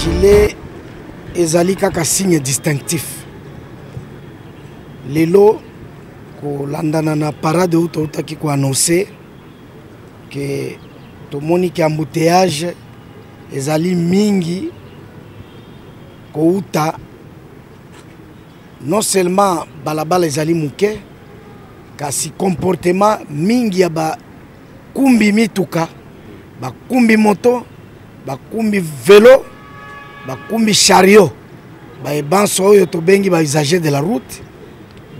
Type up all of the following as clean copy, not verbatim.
Gilet ezali kaka signe distinctif. Lelo ko landana na parade ou qui ko annoncer que tomoni ki embouteillage ezali mingi ko uta non seulement balabala ezali muke kasi comportement mingi ya ba kumbi mituka, ba kumbi moto, ba kumbi vélo, ba kumbi chariot, ba ebanso oyo to bengi ba usager de la route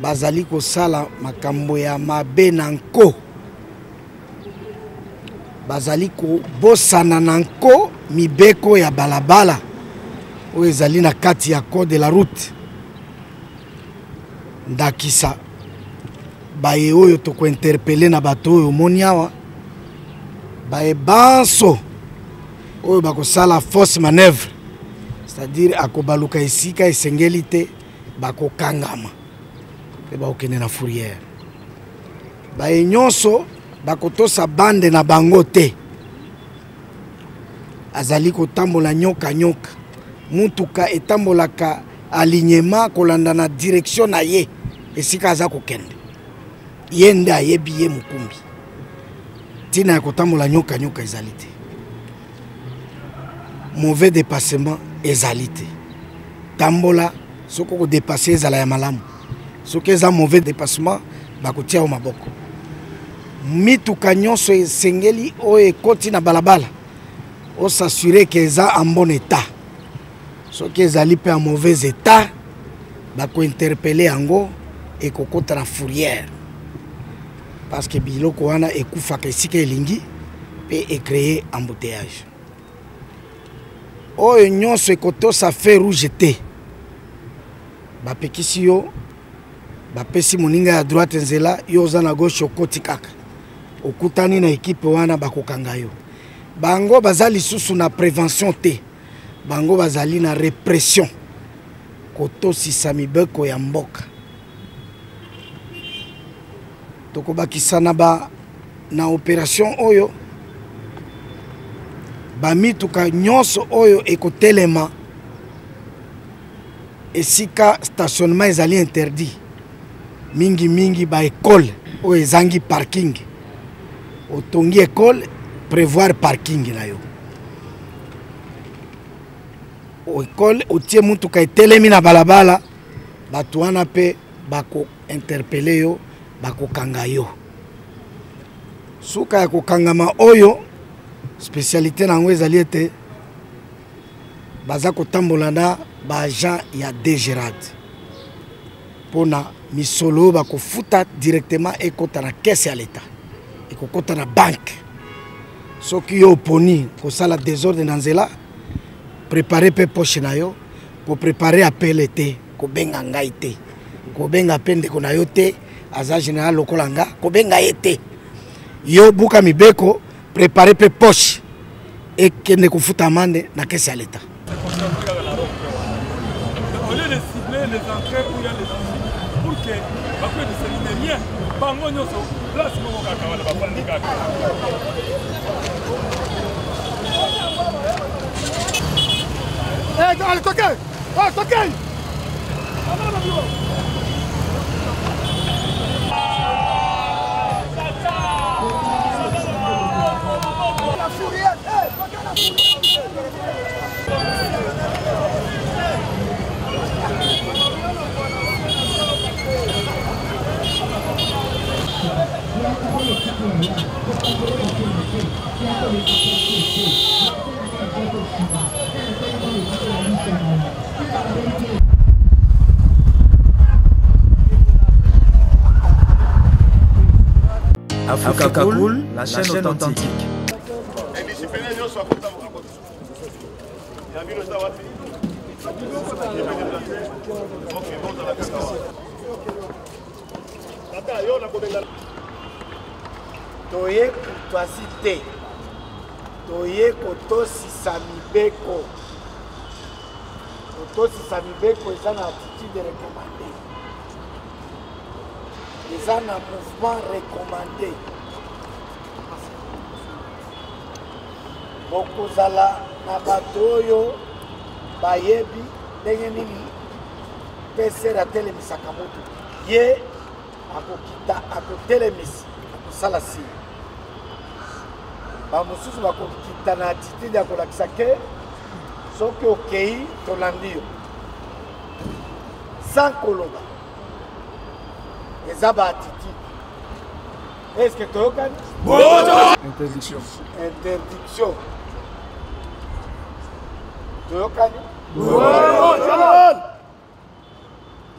bazali ko sala makambo ya mabe nanko, bazali ko bosana nanko mibeko ya balabala oyo ezali na kati ya code de la route. Ndakisa baye oyo to ko interpeller na bato oyo moniawa baye banso oyo bako sala fausse manœuvre, c'est-à-dire akobaluka esika esengelite bako kangama pe ba okene na fourrière. Baye nyonso bako tosa bande na bango te, azali ko tambola nyoka nyoka, mutuka etambolaka alignement kolanda na direction na ye esika aza kokende yende ayebi ye mukumbi tina ya kotambola nyoka nyoka ezali te. Mauvais dépassement ezali te, tambola soko ko dépasser ezala ya malamu, soki eza mauvais dépassement bakotia o maboko. Mituka nyonso esengeli oyo ekoti na balabala o s'assurer que eza en bon état. Soki ezali pe en mauvais état bako interpeller yango et kokota na fourrière, parce que biloko wana ekufaka esika elingi pe créer embouteillage. Oyo nyonso ekotosa feu rouge te bapekisi yo bapesi moninga ya droite nzela yo oza na gauche okoti kaka okutani na ekipe wana bakokanga yo. Bango baza lisusu na prévention te, bango bazali na répression kotosisa mibeko ya mboka. Tokobakisa na opération oyo bamituka nyonso oyo ekotelema esika stationnement ezali interdit. Mingi mingi ba école oyo ezangi parking, otongi école prévoir parking na yo. O école otie mutuka etelemi na balabala, bato wana pe bako interpeller yo bako kanga yo. Suka ya kokangama oyo spécialité nango ezali ete baza kotambola na ba agent ya DGRAD pona misolo bako futa directement ekota na caisse ya l'État ekokota na banque. Soki yo oponi kosala désordre na nzela, préparer pe poche na yo, ko préparer appel te, ko benga ngai te, ko benga pende ko na yo te, aza général lokolanga, ko benga ete. Yo buka mibeko, préparer pe poche et kende ko futa amande na caisse ya l'État. Au lieu de cibler les entrées où il y a les entrées, pour que bakoye de se rien, bango nyonso place moko kaka wala bafandi kaka. Hey, allez, toquez! Oh, toquez! La fourrière! Hey, toquez la fourrière! Africa Cool, la chaîne authentique. Toye kutwasite, toye kotosisa mibeko, kotosisa mibeko eza na attitude recommandé, eza na mouvement recommandé. Bokozala na bato oyo bayebi ndenge nini peser atelemisaka moto ye akokita akotelemisa akosala sili. Bamosusu bakokita na attitude ya kolakisa ke soki okei tolandi yo sans koloba eza ba attitude. Est-ce que toyokani? Interdiction. Interdiction. Toyokani?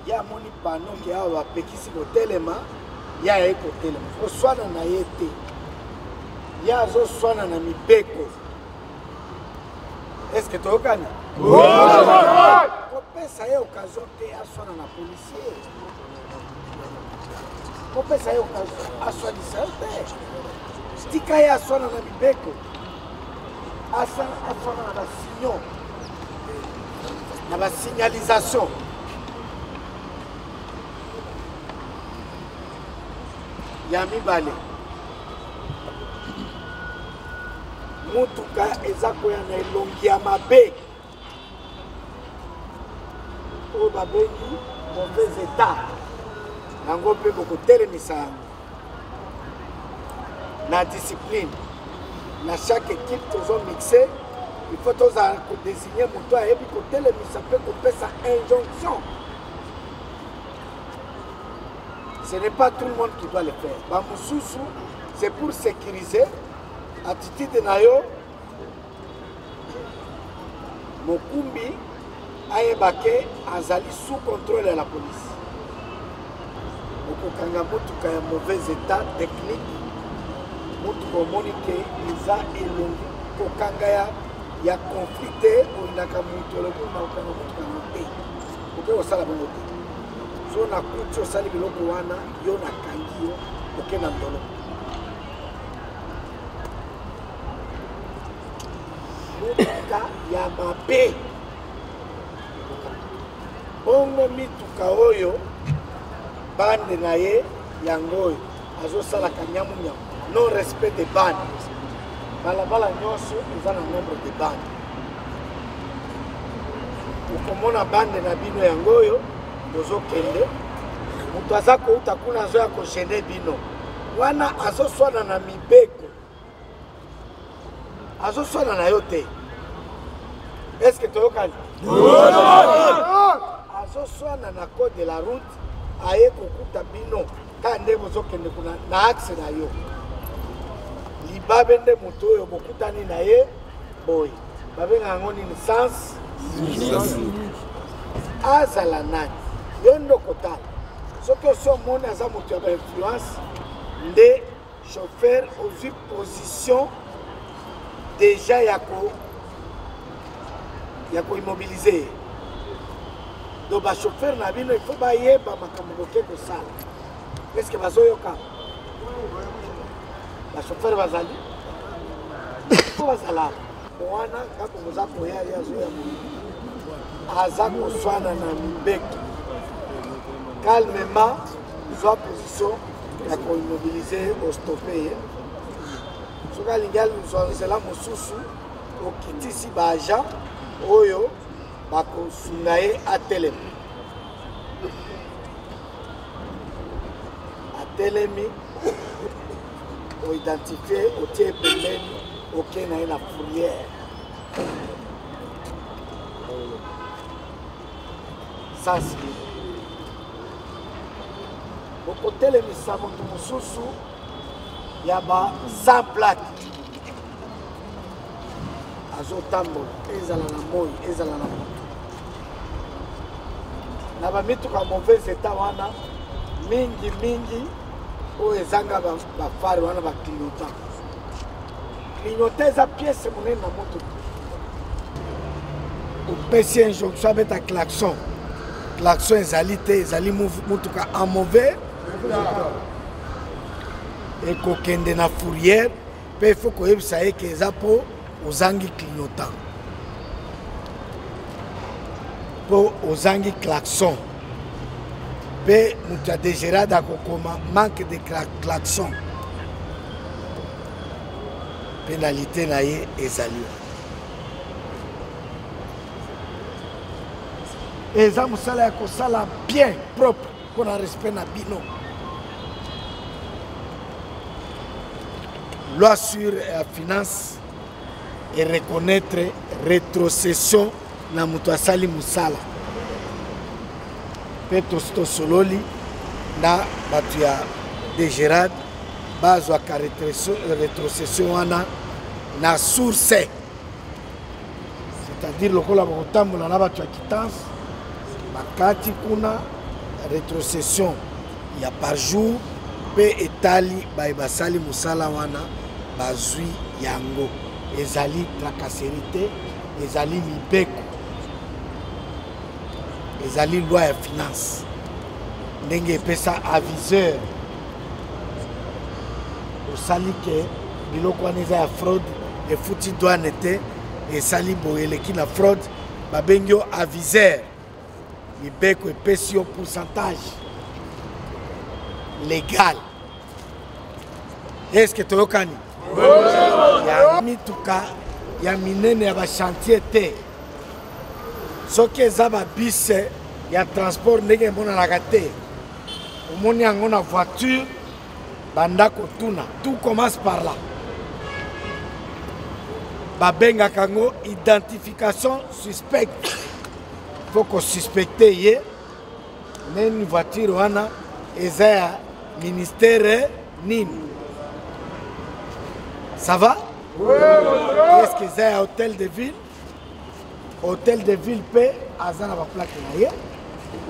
Ya moni pano ki awa bapekisi kotelema ya ye kotelema oswana na ye te ya azoswana na mibeko. Est-ce que toyokani? Kopesa ye okazo te aswana na policier, kopesa ye okazo aswanisa yo te, tika ye aswana na mibeko, aswana na basignon na basignalisation. Ya mibale mutuka eza koya na elongi ya mabe oyo babengi mauvais état, yango mpe bokotelemisa yango na discipline. Na chaque équipe tozomixe, il faut tozala kodésigner moto ayebi kotelemisa mpe kopesa injonction. Ce n'est pas tout le monde qui doit le faire. Bamosusu, c'est pour sécuriser attitude na yo. Mokumbi ayebake azali sous contrôle de la police. Okokanga motuka ya mauvais état technique, motuka omoni ke eza elongi kokanga ya conflit te oyinaka moto olobi na okanga motuka na te oke osala bango te. So na kuti osali biloko wana yo nakangi yo oke na ndolo. Motuka ya mabe bongo mituka oyo bande na ye yango oyo azosalaka nyamunyamu, non respect de bande. Balabala nyonso eza na nombre de bande. Okomona bande na bino yango oyo bozokende, moto aza kouta kuna azoya kogene bino wana azoswana na mibeko, azoswana na yo te. Est-ce que toyokani? Azoswana na code de la route aye kokuta bino ka nde bozokende kuna na axe na yo libabe nde moto oyo bokutani na ye boye babenga yango nini sens azala nani yo ndo kotala. Soki osi omoni aza moto ya bainfluence nde chauffeur ozwi position deja ya koimmobilize. Donc ba chauffeur na bino il faut bayeba makambo boke kosala. Est-ce que bazoyoka? Ba chauffeur bazali bazala wana kako moza koya yazoya aza koswana na mibeko calmement zwa position ya koimmobilize ostope ye. Soki alingi aluzwanzela mosusu okitisi baagent oyo bakosunga ye atelemi. Atelemi oidentifie otie pembeni oke na ye na fourrière. Sasi bokotelemisa moto mosusu ya ba sans plaque azotambola ezala na moi ezala na moto na bamituka mauvais état wana mingi oyo ezanga bafare wana baclignotant clignotant eza pièce monene na motuka opesi injonction abeta klaxon klaxon ezali te ezali motuka en mauvais ekokende na fourrière mpe il faut koyebisa ye ke eza mpo ozangi clignotant mpo ozangi klaxon mpe moto ya dégérade akokoma manque de klaxon pénalité na ye ezali eza mosala ya kosala bien propre mpona respect na bino loi sur la finance et reconnaître rétrocession na moto asali mosala mpe tosololi na bato ya dégérade bazwaka rétrocession wana na source c'est-à-dire lokola bakotambola na bato ya kitance bakati kuna rétrocession ya par jour mpe etali baye basali mosala wana bazwi yango ezali tracasserie te ezali mibeko ezali loi ya finance ndenge epesa aviseur osali ke biloko wana eza ya fraude efuti douane te esali boye eleki na fraude babengi yo aviseur mibeko epesi yo pourcentage légal eske toyokani ya mituka ya minene ya bachantier te soki eza babise ya transport ndenge emonanaka te omoni yango na voiture bandako tuna tout commence par là babengaka yango identification suspecte faut kosuspecte ye neni voiture wana eza ya ministère nini ça va est-ce que eza ya hôtel de ville hôtel de ville mpe aza na baplaque na ye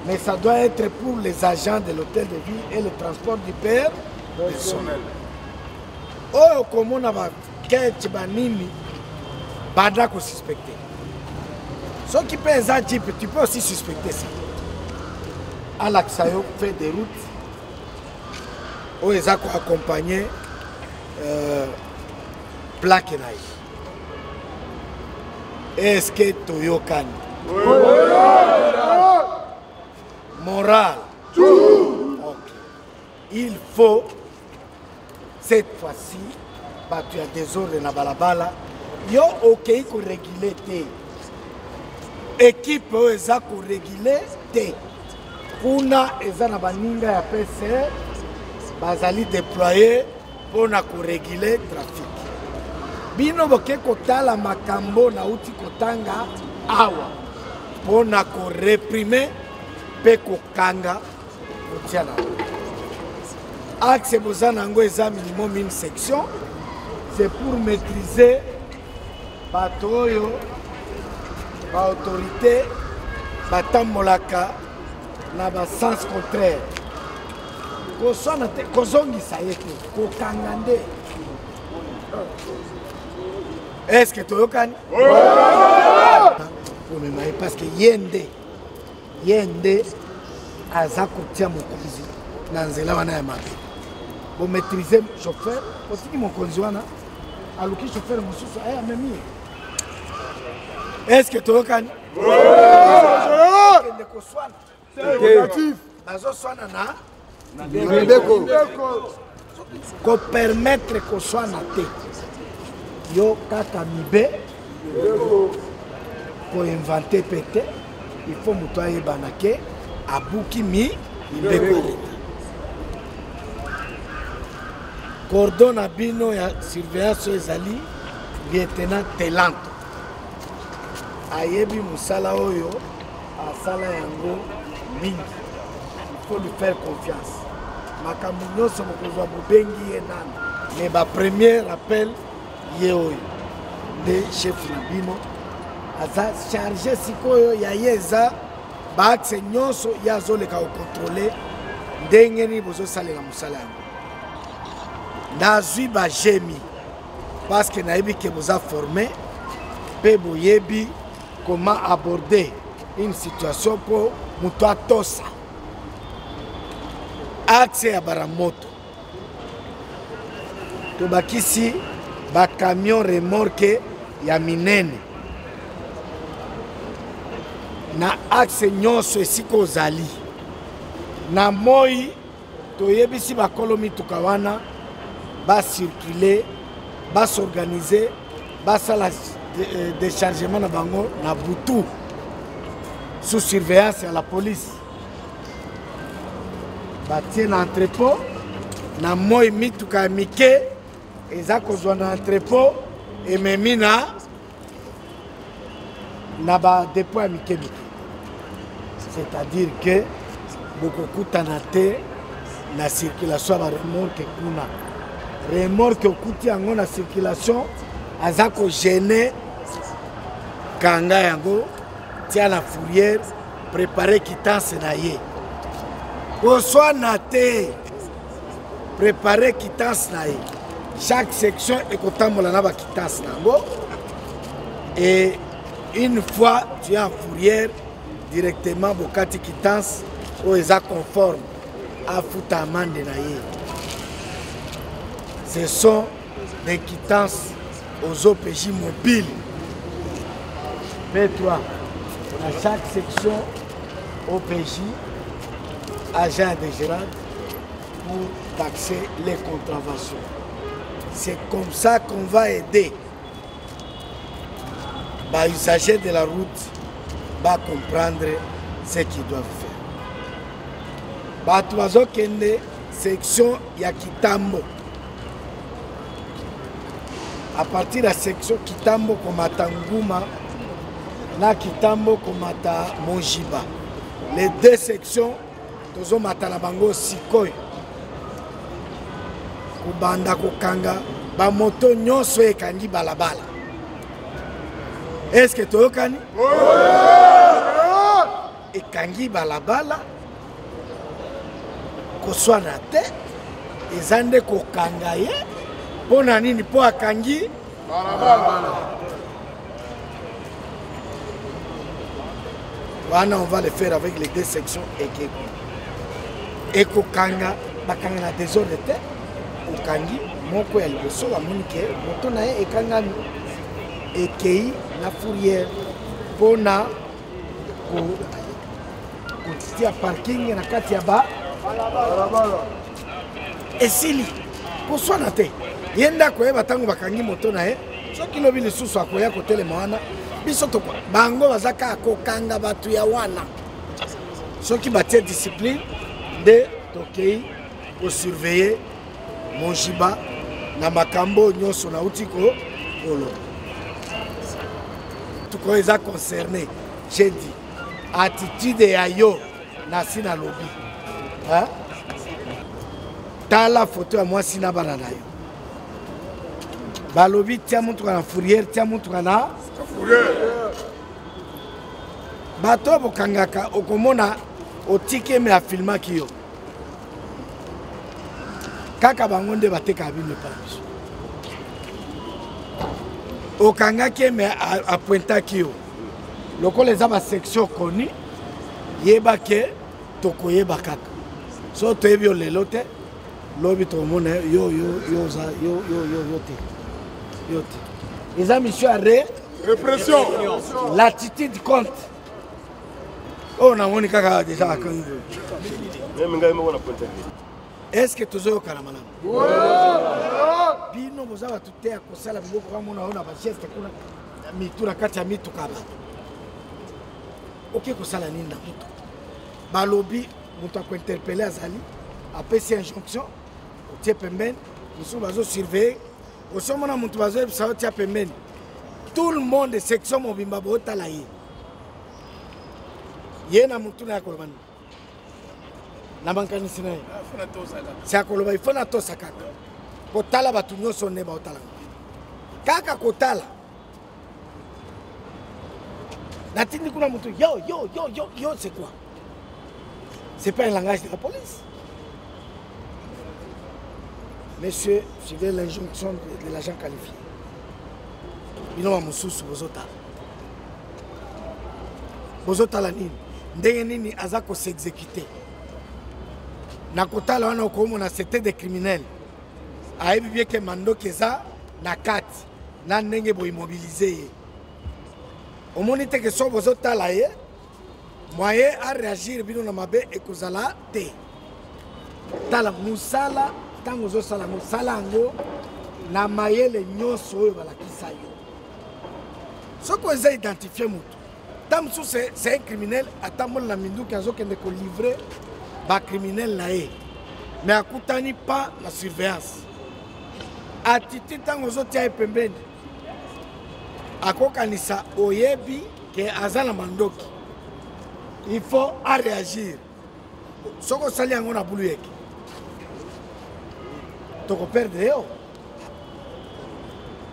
mais ça doit être pour les agents de l'hôtel de ville et le transport du père personnel oyo komona baketch banini banda kosuspecte soki mpe eza jeep tu peux aussi suspecter ça alakisa yo fait des routes oyo eza koaccompagne plaque na ye est-ce que toyokani moral okay. Il faut cette fois-ci bato ya désordre na balabala yo okei korégule te équipe oyo eza korégule te kuna eza na baninga ya PCR bazali déploye mpona korégule trafic bino boke kotala makambo nauti kotanga awa mpona koreprime mpe kokanga kotia na axe boza nango eza minimum une section c'est pour maîtriser bato oyo baautorité batambolaka na basens contraire koswana te kozongisa ye te kokanga nde est-ce que toyokani omema ye parce que ye nde aza kotia mokonzi na nzela wana ya mabe bomaîtrise chauffeur otiki mokonzi wana aluki chauffeur mosusu aye amemi ye est-ce que toyokani kende koswana bazoswana na mibeko kopermettre koswana te yo kaka mibe koinvente pe te il faut moto ayebana ke abuki mibeko cordon na bino ya surveillance oyo ezali lieutenant Telanto ayebi mosala oyo asala yango mingi il faut lui faire confiance makambo nyonso bokozwa bobengi ye nani mais bapremier rappel ye oyo nde chef na bino aza charge sikoyo ya ye eza baaxe nyonso ye azoleka kocontrole ndenge nini bozosalela mosala yango nazwi bajemi parce que nayebi ke boza formé mpe boyebi comment aborder une situation pour moto atosa axe ya baramoto tobakisi bacamion remorke ya minene na axe nyonso esika ozali na moi toyebisi bakolo mituka wana bacircule basorganize basala déchargement na bango na butu sous surveillance ya la police batie na entrepôt na moi mituka ya mike eza kozwa na entrepôt ememi na badépôt ya mike mike, c'est-à-dire que bokokutana te na circulation ya baremorke kuna remorke okuti yango na circulation aza kogene kanga yango tia na fourrière préparer quittance na ye koswana te préparer quittance na ye chaque section ekotambola na baquittance nango et une fois tu es en fourrière directement bokati quittance oyo eza conforme afuta amande na ye. Ce sont des quittances aux OPJ mobiles. P3, à chaque section OPJ, agent de gérant pour taxer les contraventions. C'est comme ça qu'on va aider les usagers de la route à comprendre ce qu'ils doivent faire. Batuazo kende section ya Kitambo. À partir de la section Kitambo komata Nguma na Kitambo komata Mojiba. Les deux sections tozo mata na bango sikoy. Kubanda kokanga ba moto nyonso ekangi balabala. Est-ce que toyokani? Ekangi balabala koswana te ezande kokanga ye pona nini po akangi balabala. Wana on va le faire avec les deux sections et kokanga bakanga na désordre te okangi moko ya liboso bamoni ke moto na ye ekangami ekei na fourrière pona kotia parking na kati ya ba esili koswana te ye ndako ye batango bakangi moto na ye soki lobi lisusu akoya kotelema wana biso tokwa bango bazaka kokanga batu ya wana soki batie discipline nde tokei kosurveiller Mojiba na makambo nyonso na uti kolo tuko eza concerné. J'ai dit attitude ya yo na sina lobi hein? Tala photo ya mwasi na bana na yo balobi tia mutuka na fourrière tia mutuka na fourrière bato bokangaka okomona otike me afilmaki yo kaka bango nde bateka bino pa biso okangaki me apointaki yo lokola eza basection koni yeba ke tokoyeba kaka so toyebi yo lelo te lobi tokomona yo te eza mission ya répression l'attitude compte oyo namoni kaka deja akangi est-ce que tozoyokana malamu bino boza bato te ya kosala biloko kamona oyo na bageste kuna mitu na kati ya mituka bato oke kosala nini na moto balobi moto akointerpele azali apesi injonction otie pembeni mosusu bazosurveille osomona moto bazoyebisa otia pembeni tout le monde section mobimba bootala ye na motu na ya koloba nini na bankanisi na ye si akoloba ifo na tosa kaka kotala bato nyonso nde baotala kaka kotala natindi kuna moto yo c'est quoi? C'est pas un langage de la police. Monsieur, suivez l'injonction de l'agent qualifié. Bino Moussous Bozota. Bozota la nini. Ndenge nini azako s'exécuter. Nakota la wana okomona c'était des criminels. Ayebi bien que mando keza na kati na ndenge bo immobiliser. Omoni te que so bozota la ye. Moyen à réagir bino na mabe ekozala te. Tala musala tango zo sala musala ngo na mayele nyonso oyo balakisa yo. Ce qu'on a identifié, c'est un criminel, attendons la mindou qui a livré un criminel là. Mais à Koutani, pas la surveillance. À Titi, tant que vous êtes pembeni, à Kokanisa, Oyebi, qui est Azala Mandoki, il faut réagir. Ce qu'on s'allie en a boulé. Tu peux perdre.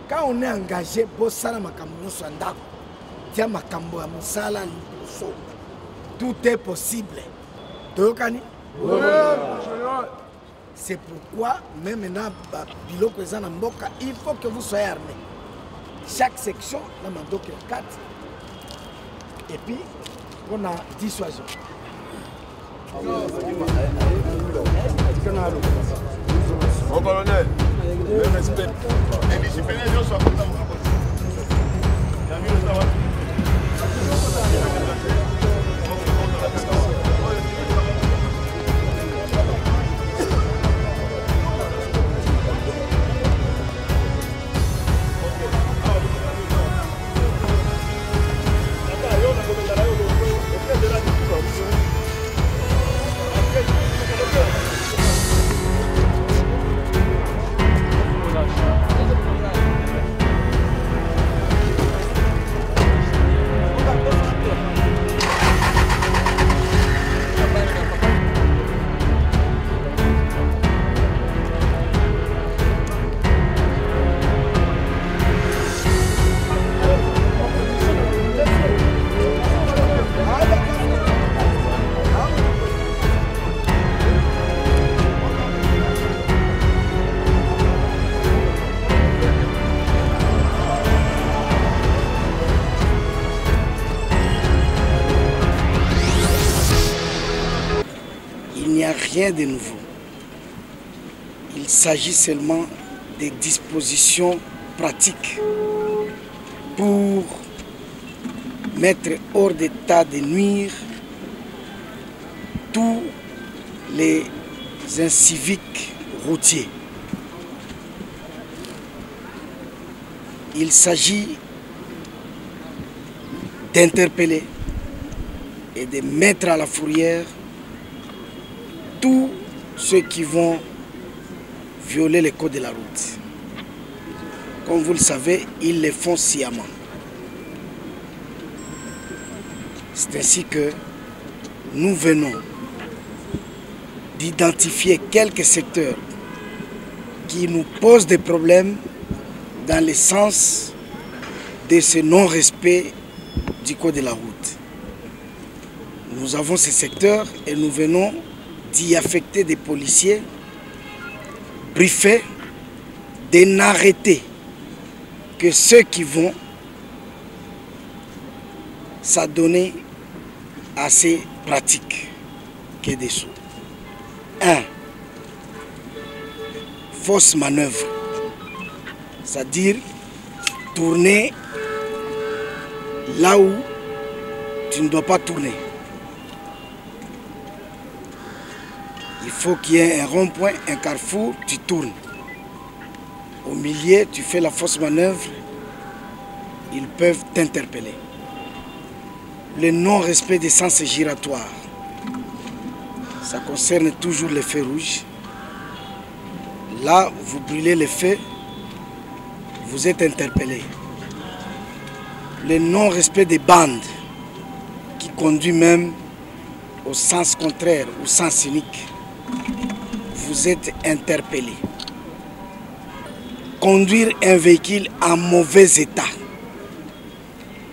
Quand on est engagé, tout est possible. C'est pourquoi, même maintenant, il faut que vous soyez armés. Chaque section, on a 4. Et puis, on a dissuasion. Mon colonel, le respect. Les disciplinaires sont contents. Il n'y a rien de nouveau. Il s'agit seulement des dispositions pratiques pour mettre hors d'état de nuire tous les inciviques routiers. Il s'agit d'interpeller et de mettre à la fourrière tous ceux qui vont violer les codes de la route. Comme vous le savez, ils le font sciemment. C'est ainsi que nous venons d'identifier quelques secteurs qui nous posent des problèmes dans le sens de ce non-respect du code de la route. Nous avons ces secteurs et nous venons d'y affecter des policiers briefés de n'arrêter que ceux qui vont s'adonner à ces pratiques qui est dessous. 1. Fausse manœuvre, c'est-à-dire tourner là où tu ne dois pas tourner. Il faut qu'il y ait un rond-point, un carrefour, tu tournes. Au milieu, tu fais la fausse manœuvre, ils peuvent t'interpeller. Le non-respect des sens giratoires, ça concerne toujours les feux rouges. Là, vous brûlez les feux, vous êtes interpellé. Le non-respect des bandes, qui conduit même au sens contraire, au sens unique, vous êtes interpellé. Conduire un véhicule en mauvais état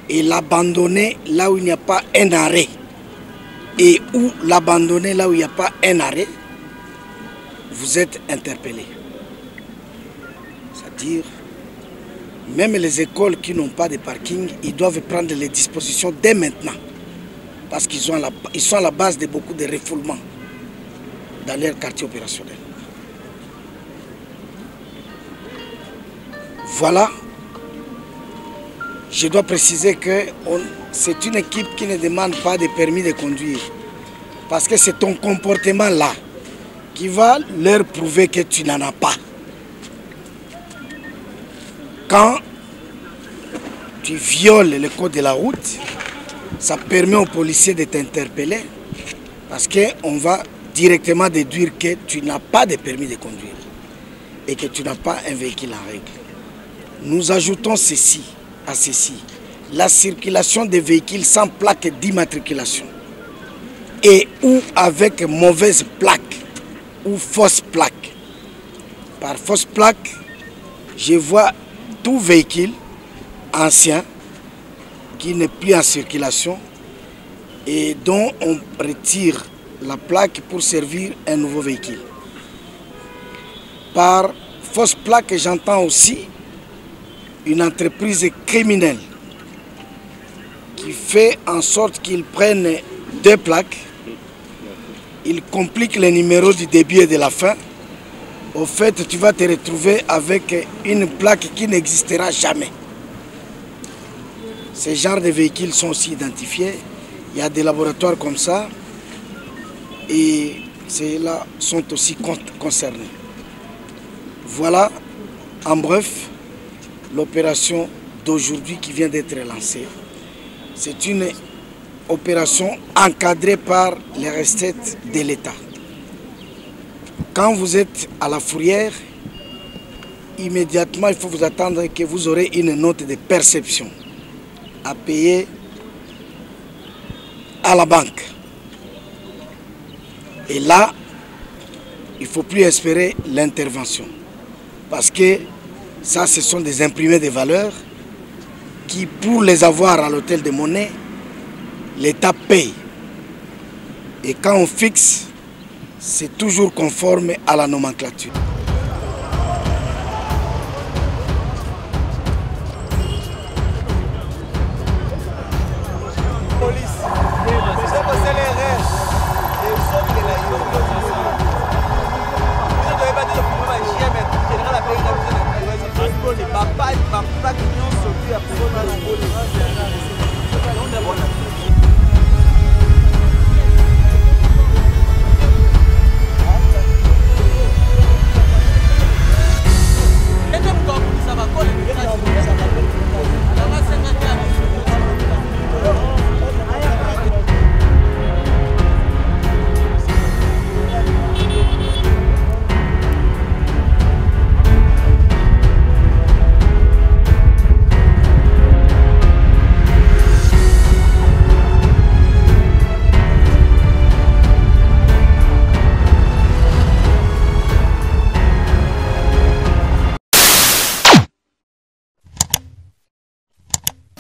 et l'abandonner là où il n'y a pas un arrêt et où l'abandonner là où il n'y a pas un arrêt, vous êtes interpellé. dire, même les écoles qui n'ont pas de parking, ils doivent prendre les dispositions dès maintenant. Parce qu'ils sont à la base de beaucoup de refoulements dans leur quartier opérationnel. Voilà. Je dois préciser que c'est une équipe qui ne demande pas de permis de conduire. Parce que c'est ton comportement là qui va leur prouver que tu n'en as pas. Quand tu violes le code de la route, ça permet aux policiers de t'interpeller parce qu'on va directement déduire que tu n'as pas de permis de conduire et que tu n'as pas un véhicule en règle. Nous ajoutons ceci à ceci, la circulation des véhicules sans plaque d'immatriculation et ou avec mauvaise plaque ou fausse plaque. Par fausse plaque, je vois tout véhicule ancien qui n'est plus en circulation et dont on retire la plaque pour servir un nouveau véhicule. Par fausse plaque, j'entends aussi une entreprise criminelle qui fait en sorte qu'ils prennent deux plaques, ils compliquent les numéros du début et de la fin. Au fait, tu vas te retrouver avec une plaque qui n'existera jamais. Ces genres de véhicules sont aussi identifiés. Il y a des laboratoires comme ça et ceux-là sont aussi concernés. Voilà, en bref, l'opération d'aujourd'hui qui vient d'être lancée. C'est une opération encadrée par les recettes de l'État. Quand vous êtes à la fourrière, immédiatement, il faut vous attendre que vous aurez une note de perception à payer à la banque. Et là, il ne faut plus espérer l'intervention. Parce que ça, ce sont des imprimés de valeurs qui, pour les avoir à l'hôtel de monnaie, l'État paye. Et quand on fixe, c'est toujours conforme à la nomenclature.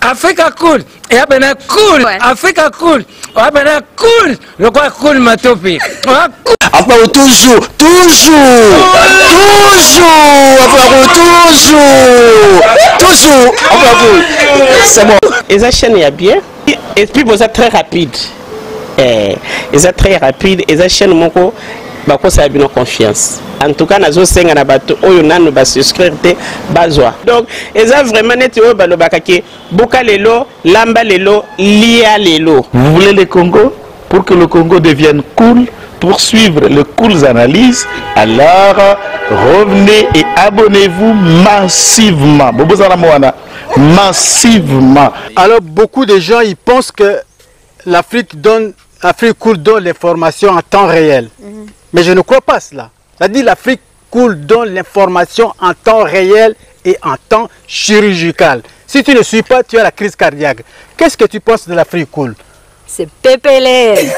Africa cool, et abena cool, ouais. Africa cool, abena cool, le quoi cool matopi. Après toujours, c'est bon. Et ça chaîne est bien, et puis vous êtes très rapide. Et ça très rapide, et ça chaîne mon co, bah quoi ça a bien confiance. En tout cas, nous sommes en bateau, nous sommes souscrire bazwa. Donc, et ça vraiment net au balobakake, boka lelo, lamba lelo, lia lelo. Vous voulez le Congo? Pour que le Congo devienne cool, pour suivre les cool analyses, alors revenez et abonnez-vous massivement. Massivement. Alors, beaucoup de gens ils pensent que l'Afrique cool donne l'information en temps réel. Mais je ne crois pas cela. C'est-à-dire l'Afrique cool donne l'information en temps réel et en temps chirurgical. Si tu ne suis pas, tu as la crise cardiaque. Qu'est-ce que tu penses de l'Afrique cool? C'est pépélé.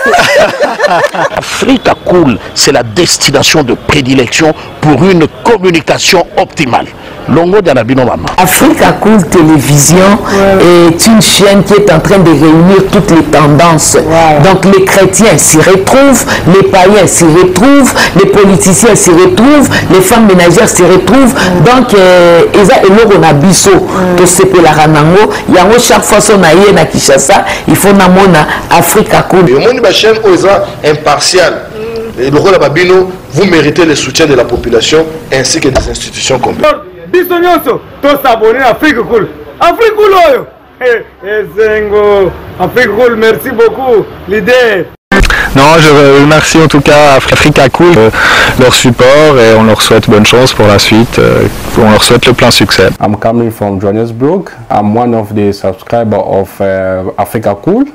Africa Cool, c'est la destination de prédilection pour une communication optimale. Longo Dianabino Mama. Africa Cool Télévision est une chaîne qui est en train de réunir toutes les tendances. Donc les chrétiens s'y retrouvent, les païens s'y retrouvent, les politiciens s'y retrouvent, les femmes ménagères s'y retrouvent. Donc Eza Eloro na biso to sepela ranango yango chaque fois son aye na Kinshasa il faut na mona Africa Cool. Et moni ba chaîne oza impartial. Et le rôle à Babino, vous méritez le soutien de la population ainsi que des institutions complètes. Bisognoso, tous s'abonner à Afrique Cool. Afrique Cool, Zengo, Afrique Cool, merci beaucoup, l'idée. Non, je remercie en tout cas Africa Cool leur support et on leur souhaite bonne chance pour la suite. On leur souhaite le plein succès. I'm coming from Johannesburg. I'm one of the subscribers of Africa Cool.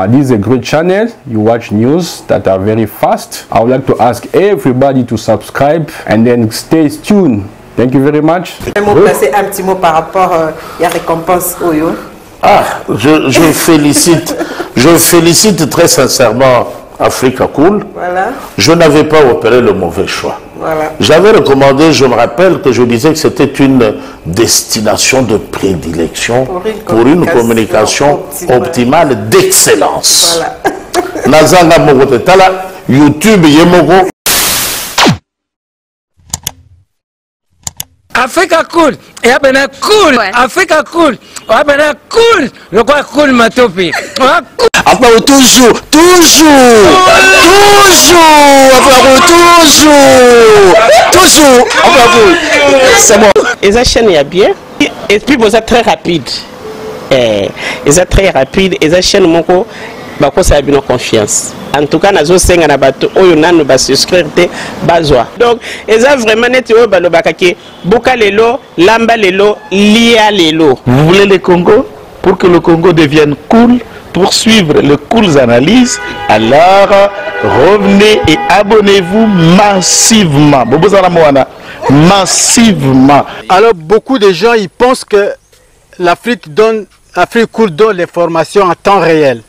This is a great channel. You watch news that are very fast. I would like to ask everybody to subscribe and then stay tuned. Thank you very much. Placer un petit mot par rapport à la récompense Oyo. Je félicite très sincèrement Africa Cool. Voilà. Je n'avais pas opéré le mauvais choix. Voilà. J'avais recommandé, je me rappelle que je disais que c'était une destination de prédilection pour une communication optimale d'excellence. Voilà. Nazanga Mogotala, YouTube Yemogo. Africa Cool, et abena cool, Africa Cool, abena cool, le quoi cool matopi. Après toujours, c'est bon. Et ça chaîne est bien, et puis vous êtes très rapide. Et ça très rapide, et ça chaîne moko, bako ça a bien confiance. En tout cas, nazo senga na bato oyo nanu ba souscrire te bazwa. Donc, eza vraiment net oyo balobaka ke boka lelo, lamba lelo, lia lelo. Vous voulez le Congo? Pour que le Congo devienne cool, pour suivre les cool analyses, alors revenez et abonnez-vous massivement. Massivement. Alors beaucoup de gens ils pensent que l'Afrique Cool donne les formations en temps réel.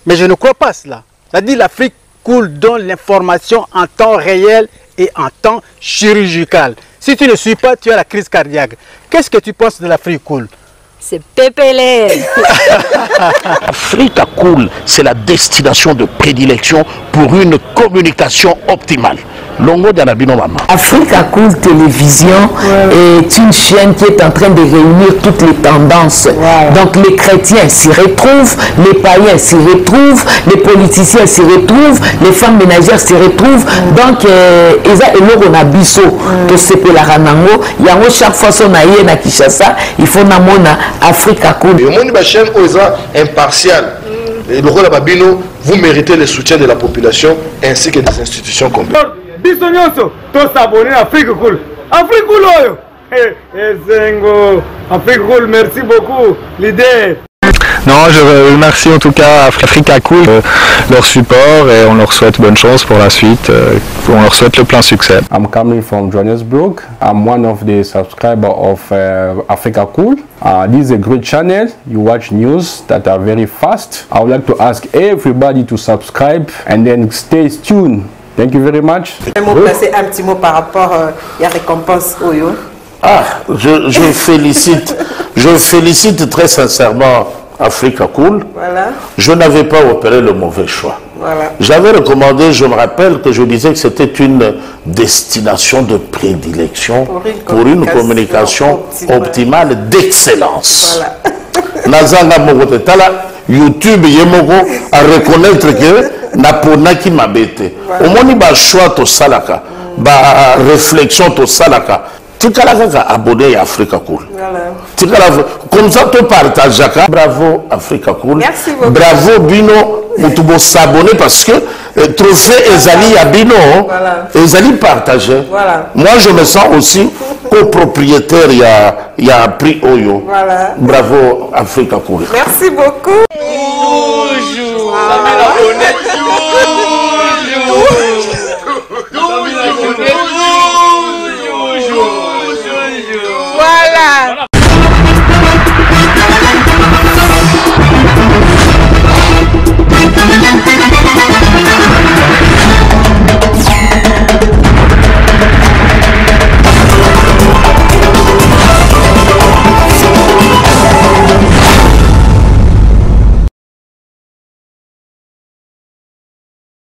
Mais je ne crois pas cela. C'est-à-dire l'Afrique Cool donne l'information en temps réel et en temps chirurgical. Si tu ne suis pas, tu as la crise cardiaque. Qu'est-ce que tu penses de l'Afrique Cool? C'est PPLN. Africa Cool, c'est la destination de prédilection pour une communication optimale. Longo Dianabino Mama. Africa Cool Télévision est une chaîne qui est en train de réunir toutes les tendances. Donc les chrétiens s'y retrouvent, les païens s'y retrouvent, les politiciens s'y retrouvent, les femmes ménagères s'y retrouvent. Donc Eza Eloro na biso to sepela ranango yango chaque fois son aye na Kinshasa il faut na mona Africa Cool. Et moni ba chaîne oza impartial. Et le rôle à Babino, vous méritez le soutien de la population ainsi que des institutions complètes. Bisognoso, tous s'abonner à Afrique Cool. Afrique Cool, Zengo, Afrique Cool, merci beaucoup, l'idée. Non, je remercie en tout cas Africa Cool leur support et on leur souhaite bonne chance pour la suite. On leur souhaite le plein succès. I'm coming from Johannesburg. I'm one of the subscribers of Africa Cool. This is a great channel. You watch news that are very fast. I would like to ask everybody to subscribe and then stay tuned. Thank you very much. Placer un petit mot par rapport à la récompense Oyo. Je félicite très sincèrement Africa Cool. Voilà. Je n'avais pas opéré le mauvais choix. Voilà. J'avais recommandé, je me rappelle que je disais que c'était une destination de prédilection pour une communication optimale d'excellence. Voilà. Nazanga Mogotala, YouTube Yemogo à reconnaître que Naponaki Mabete. Au moins, il choix to salaka, ba réflexion to salaka. Tu as abonné à Africa Cool. Voilà. Comme ça, tu partages. Bravo Africa Cool. Merci beaucoup. Bravo Bino. Tu dois s'abonner parce que trophée Ezali à Bino. Ezali partagé. Voilà. Moi, je me sens aussi copropriétaire. Il y a un prix Oyo. Voilà. Bravo Africa Cool. Merci beaucoup.